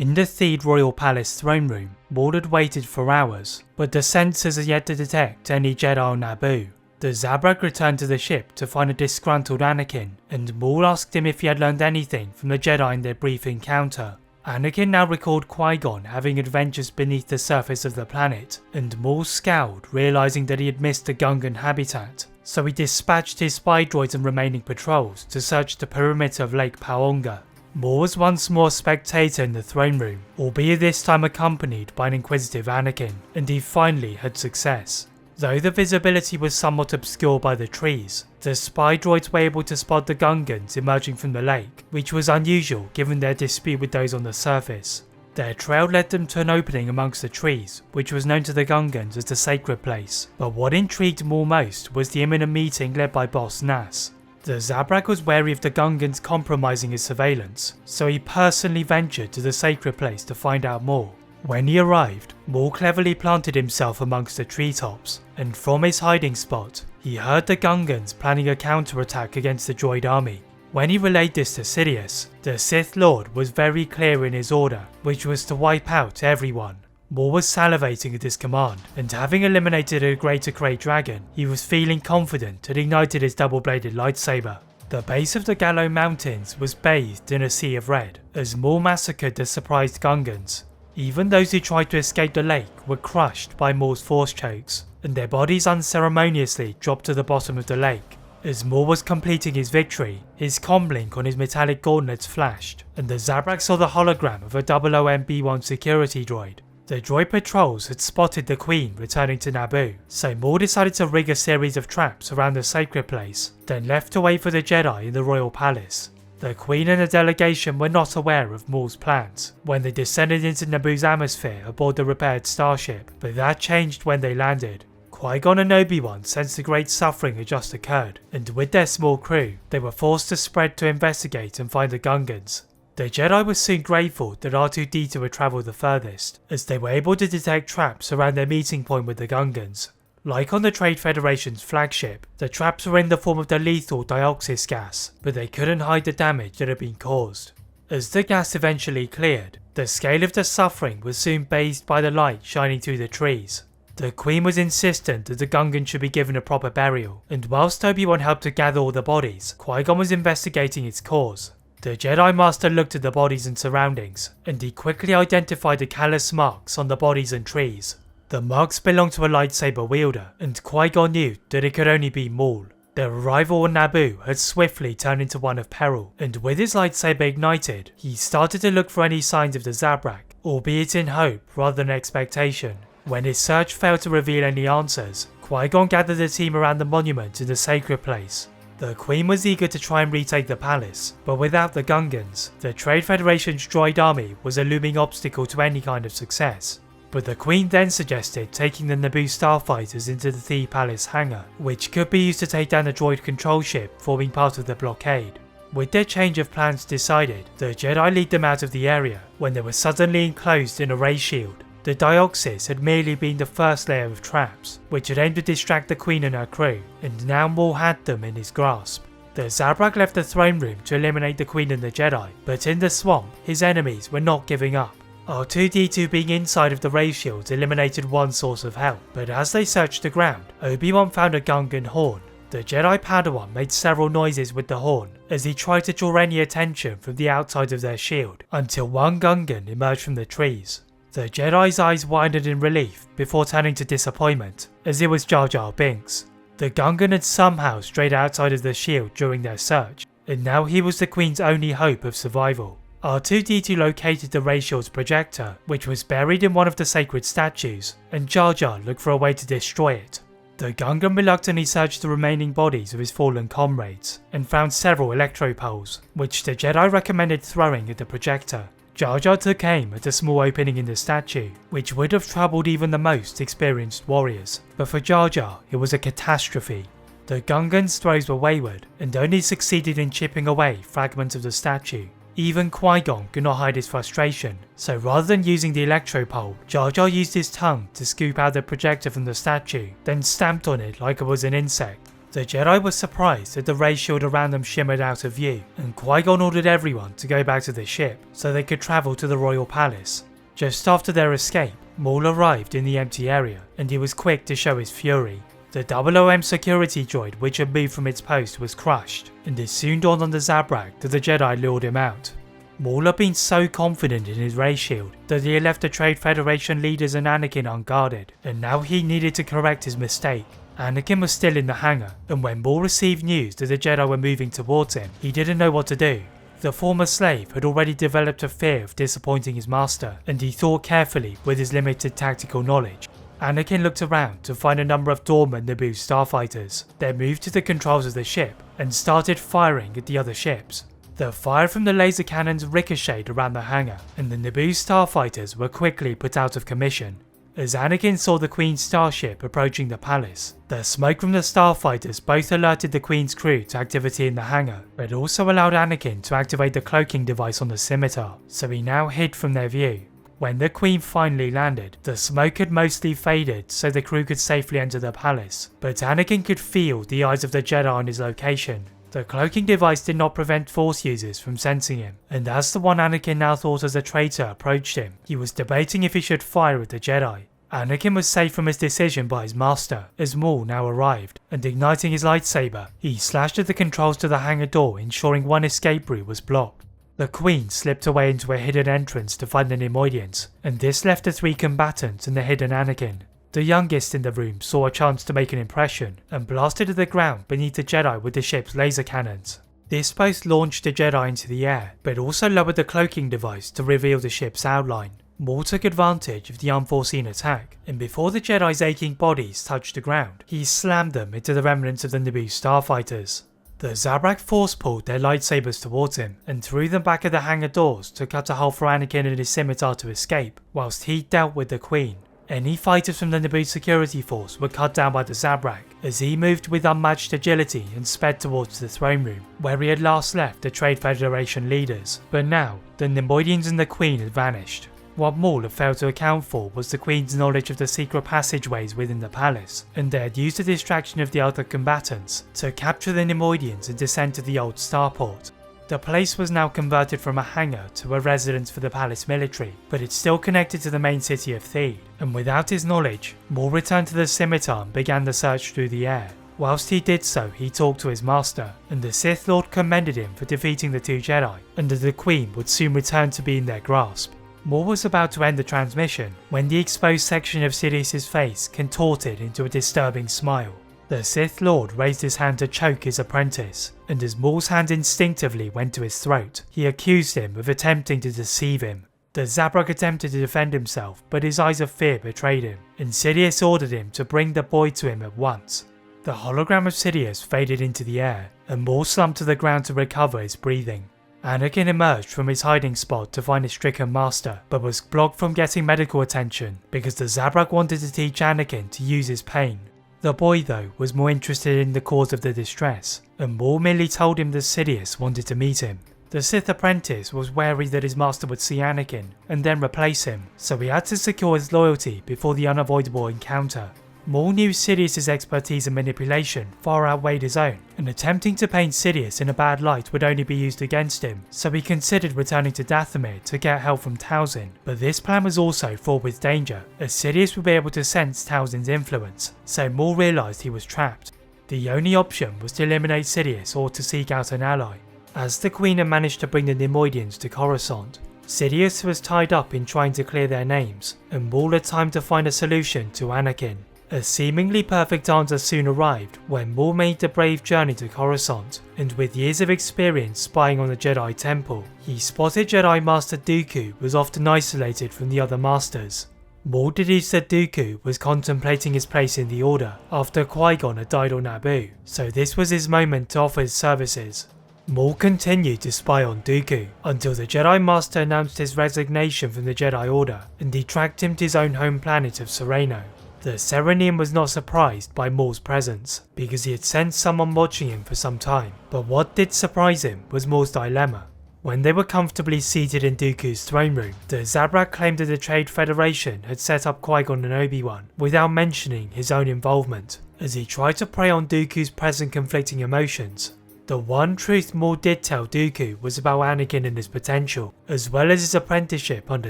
In the Theed Royal Palace throne room, Maul had waited for hours, but the sensors had yet to detect any Jedi on Naboo. The Zabrak returned to the ship to find a disgruntled Anakin, and Maul asked him if he had learned anything from the Jedi in their brief encounter. Anakin now recalled Qui-Gon having adventures beneath the surface of the planet, and Maul scowled, realising that he had missed the Gungan habitat, so he dispatched his spy droids and remaining patrols to search the perimeter of Lake Paonga. Maul was once more a spectator in the throne room, albeit this time accompanied by an inquisitive Anakin, and he finally had success. Though the visibility was somewhat obscured by the trees, the spy droids were able to spot the Gungans emerging from the lake, which was unusual given their dispute with those on the surface. Their trail led them to an opening amongst the trees, which was known to the Gungans as the Sacred Place, but what intrigued Maul most was the imminent meeting led by Boss Nass. The Zabrak was wary of the Gungans compromising his surveillance, so he personally ventured to the Sacred Place to find out more. When he arrived, Maul cleverly planted himself amongst the treetops, and from his hiding spot, he heard the Gungans planning a counterattack against the droid army. When he relayed this to Sidious, the Sith Lord was very clear in his order, which was to wipe out everyone. Maul was salivating at his command, and having eliminated a greater Krayt dragon, he was feeling confident and ignited his double-bladed lightsaber. The base of the Gallo Mountains was bathed in a sea of red, as Maul massacred the surprised Gungans. Even those who tried to escape the lake were crushed by Maul's force chokes, and their bodies unceremoniously dropped to the bottom of the lake. As Maul was completing his victory, his comlink on his metallic gauntlets flashed, and the Zabrak saw the hologram of a 00MB1 security droid. The droid patrols had spotted the Queen returning to Naboo, so Maul decided to rig a series of traps around the Sacred Place, then left to wait for the Jedi in the Royal Palace. The Queen and the delegation were not aware of Maul's plans when they descended into Naboo's atmosphere aboard the repaired starship, but that changed when they landed. Qui-Gon and Obi-Wan sensed the great suffering had just occurred, and with their small crew, they were forced to spread to investigate and find the Gungans. The Jedi were soon grateful that R2-D2 had travelled the furthest, as they were able to detect traps around their meeting point with the Gungans. Like on the Trade Federation's flagship, the traps were in the form of the lethal Dioxis gas, but they couldn't hide the damage that had been caused. As the gas eventually cleared, the scale of the suffering was soon bathed by the light shining through the trees. The Queen was insistent that the Gungan should be given a proper burial, and whilst Obi-Wan helped to gather all the bodies, Qui-Gon was investigating its cause. The Jedi Master looked at the bodies and surroundings, and he quickly identified the callous marks on the bodies and trees. The marks belonged to a lightsaber wielder, and Qui-Gon knew that it could only be Maul. Their arrival on Naboo had swiftly turned into one of peril, and with his lightsaber ignited, he started to look for any signs of the Zabrak, albeit in hope rather than expectation. When his search failed to reveal any answers, Qui-Gon gathered the team around the monument in the Sacred Place. The Queen was eager to try and retake the palace, but without the Gungans, the Trade Federation's droid army was a looming obstacle to any kind of success. But the Queen then suggested taking the Naboo starfighters into the Theed Palace hangar, which could be used to take down the droid control ship forming part of the blockade. With their change of plans decided, the Jedi lead them out of the area when they were suddenly enclosed in a ray shield. The Dioxis had merely been the first layer of traps, which had aimed to distract the Queen and her crew, and now Maul had them in his grasp. The Zabrak left the throne room to eliminate the Queen and the Jedi, but in the swamp, his enemies were not giving up. R2-D2 being inside of the ray shields eliminated one source of help, but as they searched the ground, Obi-Wan found a Gungan horn. The Jedi Padawan made several noises with the horn as he tried to draw any attention from the outside of their shield, until one Gungan emerged from the trees. The Jedi's eyes widened in relief before turning to disappointment, as it was Jar Jar Binks. The Gungan had somehow strayed outside of the shield during their search, and now he was the Queen's only hope of survival. R2-D2 located the ray shield's projector, which was buried in one of the sacred statues, and Jar Jar looked for a way to destroy it. The Gungan reluctantly searched the remaining bodies of his fallen comrades, and found several electropoles, which the Jedi recommended throwing at the projector. Jar Jar took aim at a small opening in the statue, which would have troubled even the most experienced warriors, but for Jar Jar it was a catastrophe. The Gungan's throws were wayward, and only succeeded in chipping away fragments of the statue. Even Qui-Gon could not hide his frustration, so rather than using the electropole, Jar Jar used his tongue to scoop out the projector from the statue, then stamped on it like it was an insect. The Jedi was surprised that the ray shield around them shimmered out of view, and Qui-Gon ordered everyone to go back to the ship so they could travel to the royal palace. Just after their escape, Maul arrived in the empty area, and he was quick to show his fury. The 00M security droid which had moved from its post was crushed, and it soon dawned on the Zabrak that the Jedi lured him out. Maul had been so confident in his ray shield that he had left the Trade Federation leaders and Anakin unguarded, and now he needed to correct his mistake. Anakin was still in the hangar, and when Maul received news that the Jedi were moving towards him, he didn't know what to do. The former slave had already developed a fear of disappointing his master, and he thought carefully with his limited tactical knowledge. Anakin looked around to find a number of dormant Naboo starfighters, then moved to the controls of the ship and started firing at the other ships. The fire from the laser cannons ricocheted around the hangar, and the Naboo starfighters were quickly put out of commission. As Anakin saw the Queen's starship approaching the palace, the smoke from the starfighters both alerted the Queen's crew to activity in the hangar, but also allowed Anakin to activate the cloaking device on the scimitar, so he now hid from their view. When the Queen finally landed, the smoke had mostly faded so the crew could safely enter the palace, but Anakin could feel the eyes of the Jedi on his location. The cloaking device did not prevent Force users from sensing him, and as the one Anakin now thought as a traitor approached him, he was debating if he should fire at the Jedi. Anakin was saved from his decision by his master, as Maul now arrived, and igniting his lightsaber, he slashed at the controls to the hangar door, ensuring one escape route was blocked. The Queen slipped away into a hidden entrance to find the Neimoidians, and this left the three combatants and the hidden Anakin. The youngest in the room saw a chance to make an impression, and blasted at the ground beneath the Jedi with the ship's laser cannons. This both launched the Jedi into the air, but also lowered the cloaking device to reveal the ship's outline. Maul took advantage of the unforeseen attack, and before the Jedi's aching bodies touched the ground, he slammed them into the remnants of the Naboo starfighters. The Zabrak force pulled their lightsabers towards him, and threw them back at the hangar doors to cut a hole for Anakin and his scimitar to escape, whilst he dealt with the Queen. Any fighters from the Naboo security force were cut down by the Zabrak, as he moved with unmatched agility and sped towards the throne room, where he had last left the Trade Federation leaders, but now the Neimoidians and the Queen had vanished. What Maul had failed to account for was the Queen's knowledge of the secret passageways within the palace, and they had used the distraction of the other combatants to capture the Neimoidians and descend to the old starport. The place was now converted from a hangar to a residence for the palace military, but it's still connected to the main city of Theed, and without his knowledge, Maul returned to the scimitar and began the search through the air. Whilst he did so, he talked to his master, and the Sith Lord commended him for defeating the two Jedi, and that the Queen would soon return to be in their grasp. Maul was about to end the transmission when the exposed section of Sidious's face contorted into a disturbing smile. The Sith Lord raised his hand to choke his apprentice, and as Maul's hand instinctively went to his throat, he accused him of attempting to deceive him. The Zabrak attempted to defend himself, but his eyes of fear betrayed him, and Sidious ordered him to bring the boy to him at once. The hologram of Sidious faded into the air, and Maul slumped to the ground to recover his breathing. Anakin emerged from his hiding spot to find his stricken master, but was blocked from getting medical attention because the Zabrak wanted to teach Anakin to use his pain. The boy, though, was more interested in the cause of the distress, and Maul merely told him that Sidious wanted to meet him. The Sith apprentice was wary that his master would see Anakin and then replace him, so he had to secure his loyalty before the unavoidable encounter. Maul knew Sidious's expertise in manipulation far outweighed his own, and attempting to paint Sidious in a bad light would only be used against him, so he considered returning to Dathomir to get help from Talzin. But this plan was also fraught with danger, as Sidious would be able to sense Talzin's influence, so Maul realised he was trapped. The only option was to eliminate Sidious or to seek out an ally. As the Queen had managed to bring the Neimoidians to Coruscant, Sidious was tied up in trying to clear their names, and Maul had time to find a solution to Anakin. A seemingly perfect answer soon arrived when Maul made the brave journey to Coruscant, and with years of experience spying on the Jedi Temple, he spotted Jedi Master Dooku was often isolated from the other Masters. Maul deduced that Dooku was contemplating his place in the Order after Qui-Gon had died on Naboo, so this was his moment to offer his services. Maul continued to spy on Dooku until the Jedi Master announced his resignation from the Jedi Order, and he tracked him to his own home planet of Sereno. The Serenian was not surprised by Maul's presence, because he had sensed someone watching him for some time, but what did surprise him was Maul's dilemma. When they were comfortably seated in Dooku's throne room, the Zabrak claimed that the Trade Federation had set up Qui-Gon and Obi-Wan without mentioning his own involvement, as he tried to prey on Dooku's present conflicting emotions. The one truth Maul did tell Dooku was about Anakin and his potential, as well as his apprenticeship under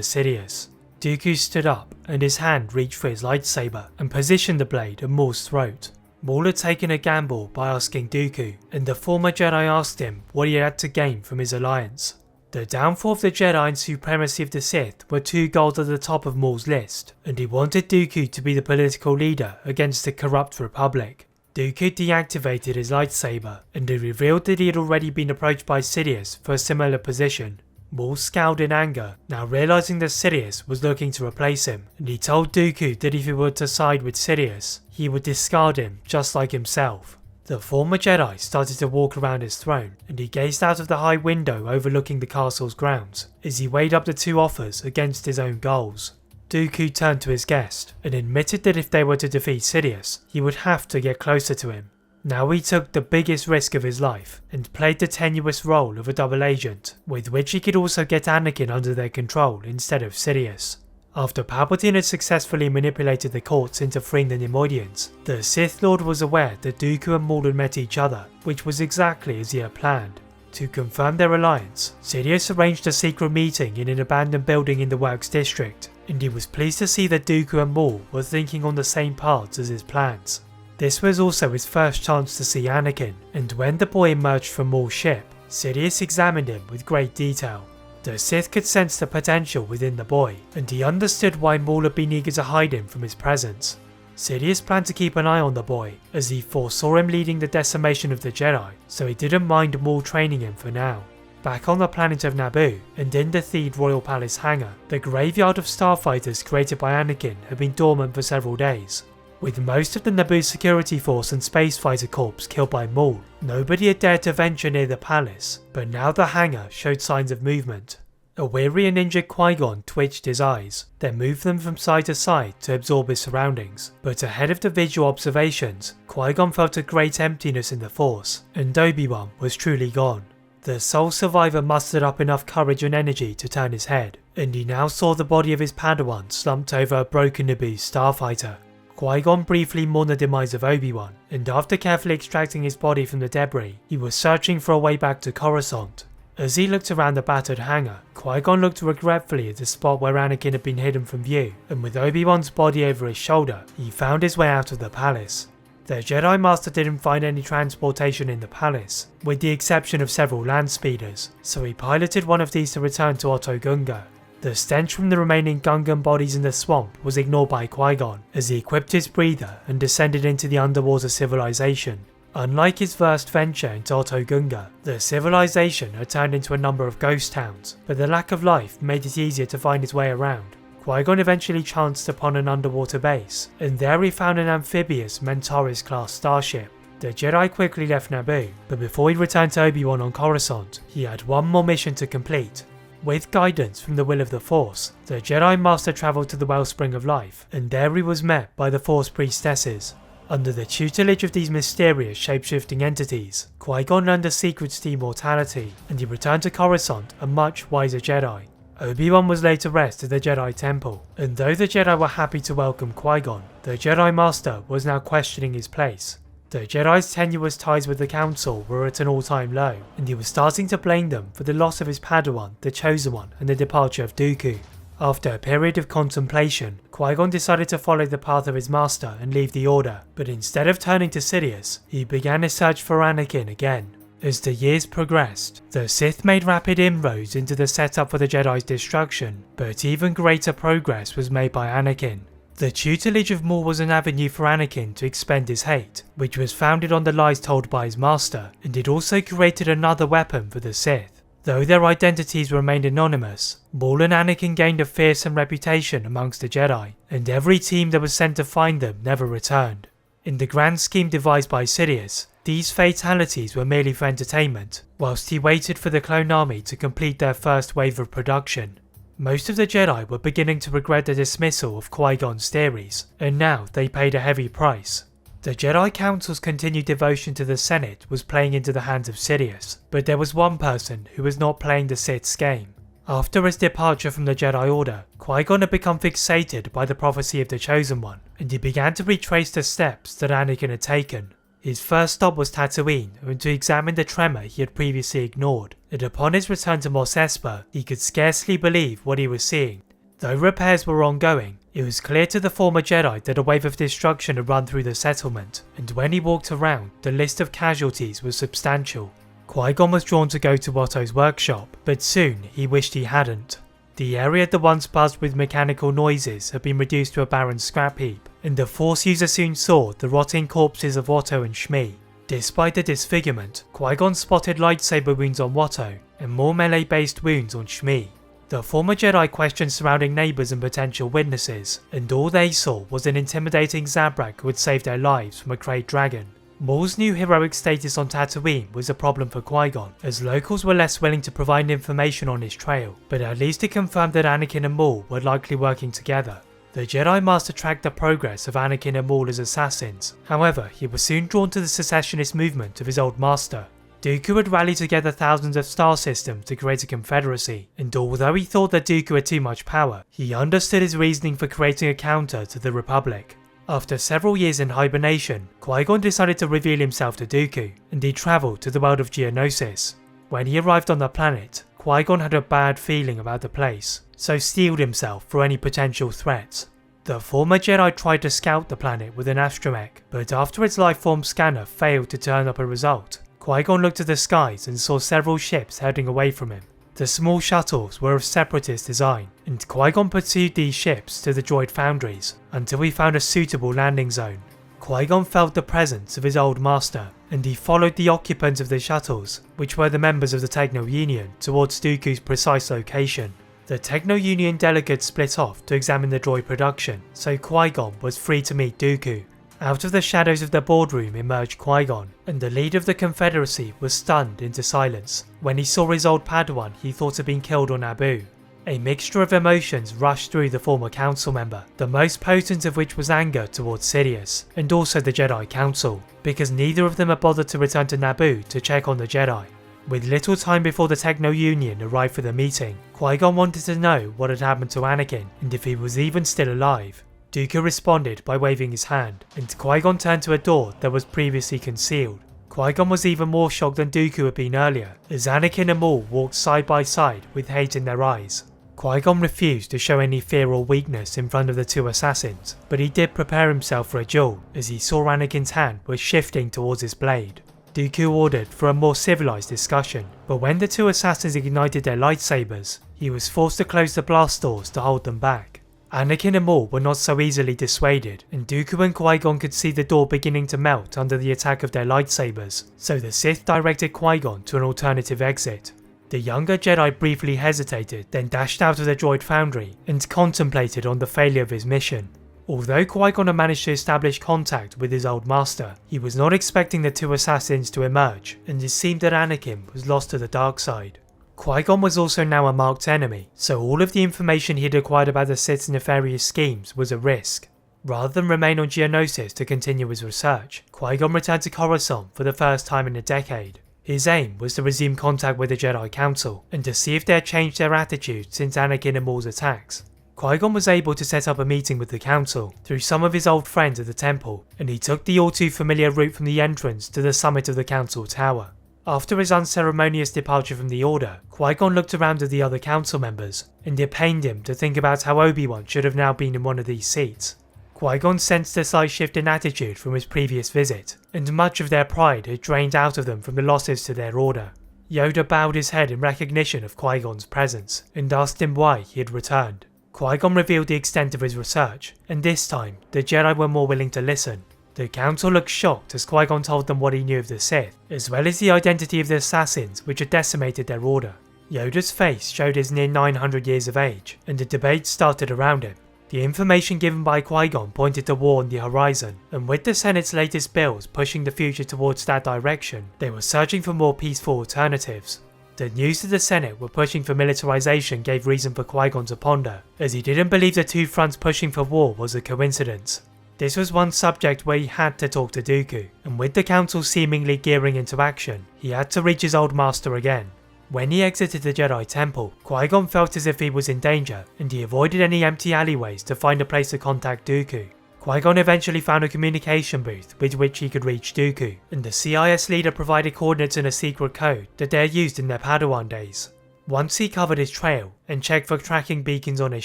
Sidious. Dooku stood up, and his hand reached for his lightsaber and positioned the blade at Maul's throat. Maul had taken a gamble by asking Dooku, and the former Jedi asked him what he had to gain from his alliance. The downfall of the Jedi and supremacy of the Sith were two goals at the top of Maul's list, and he wanted Dooku to be the political leader against the corrupt Republic. Dooku deactivated his lightsaber, and he revealed that he had already been approached by Sidious for a similar position. Maul scowled in anger, now realising that Sidious was looking to replace him, and he told Dooku that if he were to side with Sidious, he would discard him just like himself. The former Jedi started to walk around his throne, and he gazed out of the high window overlooking the castle's grounds as he weighed up the two offers against his own goals. Dooku turned to his guest and admitted that if they were to defeat Sidious, he would have to get closer to him. Now he took the biggest risk of his life and played the tenuous role of a double agent, with which he could also get Anakin under their control instead of Sidious. After Palpatine had successfully manipulated the courts into freeing the Neimoidians, the Sith Lord was aware that Dooku and Maul had met each other, which was exactly as he had planned. To confirm their alliance, Sidious arranged a secret meeting in an abandoned building in the Works District, and he was pleased to see that Dooku and Maul were thinking on the same paths as his plans. This was also his first chance to see Anakin, and when the boy emerged from Maul's ship, Sidious examined him with great detail. The Sith could sense the potential within the boy, and he understood why Maul had been eager to hide him from his presence. Sidious planned to keep an eye on the boy, as he foresaw him leading the decimation of the Jedi, so he didn't mind Maul training him for now. Back on the planet of Naboo, and in the Theed Royal Palace hangar, the graveyard of starfighters created by Anakin had been dormant for several days. With most of the Naboo security force and space fighter corps killed by Maul, nobody had dared to venture near the palace, but now the hangar showed signs of movement. A weary and injured Qui-Gon twitched his eyes, then moved them from side to side to absorb his surroundings, but ahead of the visual observations, Qui-Gon felt a great emptiness in the Force, and Obi-Wan was truly gone. The sole survivor mustered up enough courage and energy to turn his head, and he now saw the body of his Padawan slumped over a broken Naboo starfighter. Qui-Gon briefly mourned the demise of Obi-Wan, and after carefully extracting his body from the debris, he was searching for a way back to Coruscant. As he looked around the battered hangar, Qui-Gon looked regretfully at the spot where Anakin had been hidden from view, and with Obi-Wan's body over his shoulder, he found his way out of the palace. The Jedi Master didn't find any transportation in the palace, with the exception of several land speeders, so he piloted one of these to return to Otoh Gunga. The stench from the remaining Gungan bodies in the swamp was ignored by Qui-Gon as he equipped his breather and descended into the underwater civilization. Unlike his first venture into Otoh Gunga, the civilization had turned into a number of ghost towns, but the lack of life made it easier to find his way around. Qui-Gon eventually chanced upon an underwater base, and there he found an amphibious Mentaurus-class starship. The Jedi quickly left Naboo, but before he returned to Obi-Wan on Coruscant, he had one more mission to complete. With guidance from the will of the Force, the Jedi Master travelled to the Wellspring of Life, and there he was met by the Force Priestesses. Under the tutelage of these mysterious shape-shifting entities, Qui-Gon learned the secrets to immortality, and he returned to Coruscant a much wiser Jedi. Obi-Wan was laid to rest at the Jedi Temple, and though the Jedi were happy to welcome Qui-Gon, the Jedi Master was now questioning his place. The Jedi's tenuous ties with the Council were at an all-time low, and he was starting to blame them for the loss of his Padawan, the Chosen One, and the departure of Dooku. After a period of contemplation, Qui-Gon decided to follow the path of his master and leave the Order, but instead of turning to Sidious, he began his search for Anakin again. As the years progressed, the Sith made rapid inroads into the setup for the Jedi's destruction, but even greater progress was made by Anakin. The tutelage of Maul was an avenue for Anakin to expend his hate, which was founded on the lies told by his master, and it also created another weapon for the Sith. Though their identities remained anonymous, Maul and Anakin gained a fearsome reputation amongst the Jedi, and every team that was sent to find them never returned. In the grand scheme devised by Sidious, these fatalities were merely for entertainment, whilst he waited for the clone army to complete their first wave of production. Most of the Jedi were beginning to regret the dismissal of Qui-Gon's theories, and now they paid a heavy price. The Jedi Council's continued devotion to the Senate was playing into the hands of Sidious, but there was one person who was not playing the Sith's game. After his departure from the Jedi Order, Qui-Gon had become fixated by the prophecy of the Chosen One, and he began to retrace the steps that Anakin had taken. His first stop was Tatooine, and to examine the tremor he had previously ignored, and upon his return to Mos Espa, he could scarcely believe what he was seeing. Though repairs were ongoing, it was clear to the former Jedi that a wave of destruction had run through the settlement, and when he walked around, the list of casualties was substantial. Qui-Gon was drawn to go to Watto's workshop, but soon he wished he hadn't. The area that once buzzed with mechanical noises had been reduced to a barren scrap heap, and the Force user soon saw the rotting corpses of Watto and Shmi. Despite the disfigurement, Qui-Gon spotted lightsaber wounds on Watto, and more melee-based wounds on Shmi. The former Jedi questioned surrounding neighbours and potential witnesses, and all they saw was an intimidating Zabrak who had saved their lives from a Krayt dragon. Maul's new heroic status on Tatooine was a problem for Qui-Gon, as locals were less willing to provide information on his trail, but at least it confirmed that Anakin and Maul were likely working together. The Jedi Master tracked the progress of Anakin and Maul as assassins, however he was soon drawn to the secessionist movement of his old master. Dooku had rallied together thousands of star systems to create a confederacy, and although he thought that Dooku had too much power, he understood his reasoning for creating a counter to the Republic. After several years in hibernation, Qui-Gon decided to reveal himself to Dooku, and he travelled to the world of Geonosis. When he arrived on the planet, Qui-Gon had a bad feeling about the place, so steeled himself for any potential threats. The former Jedi tried to scout the planet with an astromech, but after its lifeform scanner failed to turn up a result, Qui-Gon looked at the skies and saw several ships heading away from him. The small shuttles were of separatist design, and Qui-Gon pursued these ships to the droid foundries until he found a suitable landing zone. Qui-Gon felt the presence of his old master, and he followed the occupants of the shuttles, which were the members of the Techno Union, towards Dooku's precise location. The Techno Union delegates split off to examine the droid production, so Qui-Gon was free to meet Dooku. Out of the shadows of the boardroom emerged Qui-Gon, and the leader of the Confederacy was stunned into silence when he saw his old Padawan he thought had been killed on Naboo. A mixture of emotions rushed through the former council member, the most potent of which was anger towards Sidious, and also the Jedi Council, because neither of them had bothered to return to Naboo to check on the Jedi. With little time before the Techno Union arrived for the meeting, Qui-Gon wanted to know what had happened to Anakin, and if he was even still alive. Dooku responded by waving his hand, and Qui-Gon turned to a door that was previously concealed. Qui-Gon was even more shocked than Dooku had been earlier, as Anakin and Maul walked side by side with hate in their eyes. Qui-Gon refused to show any fear or weakness in front of the two assassins, but he did prepare himself for a duel, as he saw Anakin's hand was shifting towards his blade. Dooku ordered for a more civilized discussion, but when the two assassins ignited their lightsabers, he was forced to close the blast doors to hold them back. Anakin and Maul were not so easily dissuaded, and Dooku and Qui-Gon could see the door beginning to melt under the attack of their lightsabers, so the Sith directed Qui-Gon to an alternative exit. The younger Jedi briefly hesitated, then dashed out of the droid foundry and contemplated on the failure of his mission. Although Qui-Gon had managed to establish contact with his old master, he was not expecting the two assassins to emerge, and it seemed that Anakin was lost to the dark side. Qui-Gon was also now a marked enemy, so all of the information he had acquired about the Sith's nefarious schemes was a risk. Rather than remain on Geonosis to continue his research, Qui-Gon returned to Coruscant for the first time in a decade. His aim was to resume contact with the Jedi Council, and to see if they had changed their attitude since Anakin and Maul's attacks. Qui-Gon was able to set up a meeting with the Council through some of his old friends at the temple, and he took the all too familiar route from the entrance to the summit of the Council Tower. After his unceremonious departure from the Order, Qui-Gon looked around at the other council members, and it pained him to think about how Obi-Wan should have now been in one of these seats. Qui-Gon sensed a slight shift in attitude from his previous visit, and much of their pride had drained out of them from the losses to their Order. Yoda bowed his head in recognition of Qui-Gon's presence, and asked him why he had returned. Qui-Gon revealed the extent of his research, and this time, the Jedi were more willing to listen. The Council looked shocked as Qui-Gon told them what he knew of the Sith, as well as the identity of the assassins which had decimated their Order. Yoda's face showed his near 900 years of age, and a debate started around him. The information given by Qui-Gon pointed to war on the horizon, and with the Senate's latest bills pushing the future towards that direction, they were searching for more peaceful alternatives. The news that the Senate were pushing for militarization gave reason for Qui-Gon to ponder, as he didn't believe the two fronts pushing for war was a coincidence. This was one subject where he had to talk to Dooku, and with the council seemingly gearing into action, he had to reach his old master again. When he exited the Jedi Temple, Qui-Gon felt as if he was in danger, and he avoided any empty alleyways to find a place to contact Dooku. Qui-Gon eventually found a communication booth with which he could reach Dooku, and the CIS leader provided coordinates and a secret code that they had used in their Padawan days. Once he covered his trail and checked for tracking beacons on his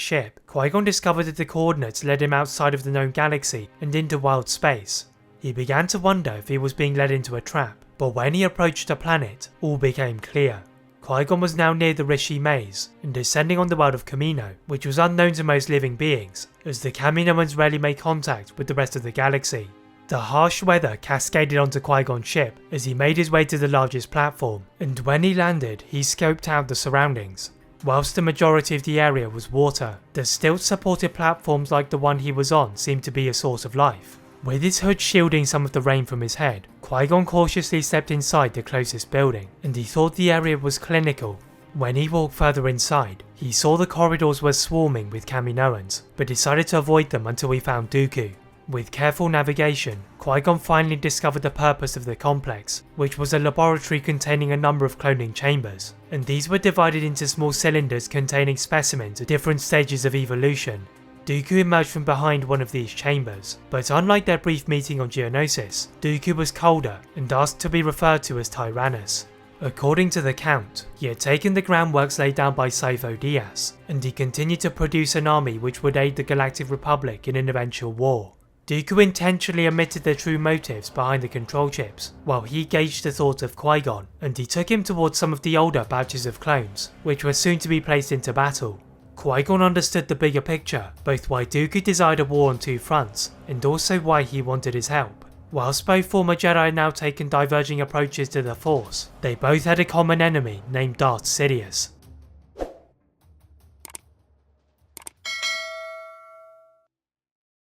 ship, Qui-Gon discovered that the coordinates led him outside of the known galaxy and into wild space. He began to wonder if he was being led into a trap, but when he approached a planet, all became clear. Qui-Gon was now near the Rishi Maze and descending on the world of Kamino, which was unknown to most living beings, as the Kaminoans rarely made contact with the rest of the galaxy. The harsh weather cascaded onto Qui-Gon's ship as he made his way to the largest platform, and when he landed, he scoped out the surroundings. Whilst the majority of the area was water, the stilt-supported platforms like the one he was on seemed to be a source of life. With his hood shielding some of the rain from his head, Qui-Gon cautiously stepped inside the closest building, and he thought the area was clinical. When he walked further inside, he saw the corridors were swarming with Kaminoans, but decided to avoid them until he found Dooku. With careful navigation, Qui-Gon finally discovered the purpose of the complex, which was a laboratory containing a number of cloning chambers, and these were divided into small cylinders containing specimens at different stages of evolution. Dooku emerged from behind one of these chambers, but unlike their brief meeting on Geonosis, Dooku was colder and asked to be referred to as Tyrannus. According to the Count, he had taken the groundworks laid down by Sifo Dyas, and he continued to produce an army which would aid the Galactic Republic in an eventual war. Dooku intentionally omitted the true motives behind the control chips, while he gauged the thoughts of Qui-Gon, and he took him towards some of the older batches of clones, which were soon to be placed into battle. Qui-Gon understood the bigger picture, both why Dooku desired a war on two fronts, and also why he wanted his help. Whilst both former Jedi had now taken diverging approaches to the Force, they both had a common enemy named Darth Sidious.